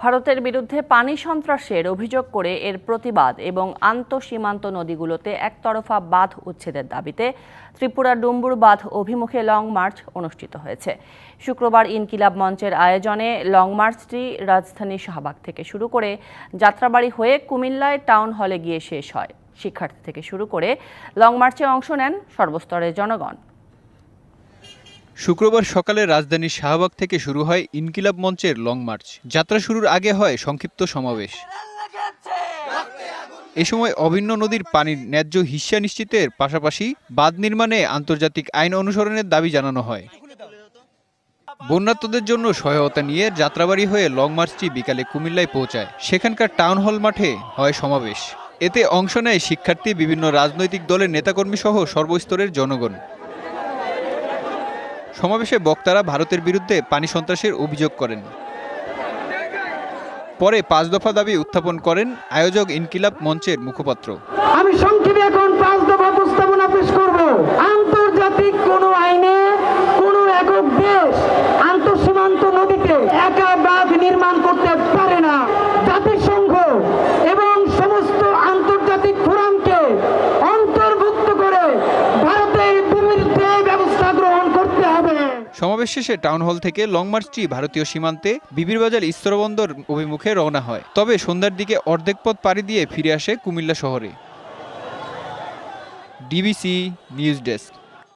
ভারতের বিরুদ্ধে পানি সন্ত্রাসের অভিযোগ করে এর প্রতিবাদ এবং আন্তঃসীমান্ত নদীগুলোতে একতরফা বাঁধ উচ্ছেদের দাবিতে ত্রিপুরার ডুম্বুর বাঁধ অভিমুখে লং মার্চ অনুষ্ঠিত হয়েছে। শুক্রবার ইনকিলাব মঞ্চের আয়োজনে লং মার্চটি রাজধানী শাহবাগ থেকে শুরু করে যাত্রাবাড়ি হয়ে কুমিল্লায় টাউন হলে গিয়ে শেষ হয়। শিক্ষার্থী থেকে শুরু করে লং মার্চে অংশ নেন সর্বস্তরের জনগণ। শুক্রবার সকালে রাজধানীর শাহবাগ থেকে শুরু হয় ইনকিলাব মঞ্চের লং মার্চ। যাত্রা শুরুর আগে হয় সংক্ষিপ্ত সমাবেশ। এ সময় অভিন্ন নদীর পানির ন্যায্য হিস্যা নিশ্চিতের পাশাপাশি বাঁধ নির্মাণে আন্তর্জাতিক আইন অনুসরণের দাবি জানানো হয়। বন্যার্তদের জন্য সহায়তা নিয়ে যাত্রাবাড়ি হয়ে লং মার্চটি বিকালে কুমিল্লায় পৌঁছায়। সেখানকার টাউন হল মাঠে হয় সমাবেশ। এতে অংশ নেয় শিক্ষার্থী, বিভিন্ন রাজনৈতিক দলের নেতাকর্মী সহ সর্বস্তরের জনগণ। সমাবেশে বক্তারা ভারতের বিরুদ্ধে পানি সন্ত্রাসের অভিযোগ করেন। পরে 5 দফা দাবি উত্থাপন করেন আয়োজক ইনকিলাব মঞ্চের মুখপাত্র। আমি সংক্ষেপে এখন 5 দফা প্রস্তাবনা পেশ করব। আন্তর্জাতিক কোন আইনে কোন একক দেশ আন্তঃসীমান্ত নদীতে একা বাঁধ নির্মাণ করতে পারে না। জাতিসংঘ এবং সমস্ত আন্তর্জাতিক ফোরামকে অন্তর্ভুক্ত করে ভারতের বিরুদ্ধে ব্যবস্থা গ্রহণ করতে হবে। সমাবেশ শেষে টাউন হল থেকে লং মার্চটি ভারতীয় সীমান্তে বিবিরবাজার স্থলবন্দর অভিমুখে রওনা হয়। তবে সন্ধ্যার দিকে অর্ধেক পথ পাড়ি দিয়ে ফিরে আসে কুমিল্লা শহরে। DBC news desk.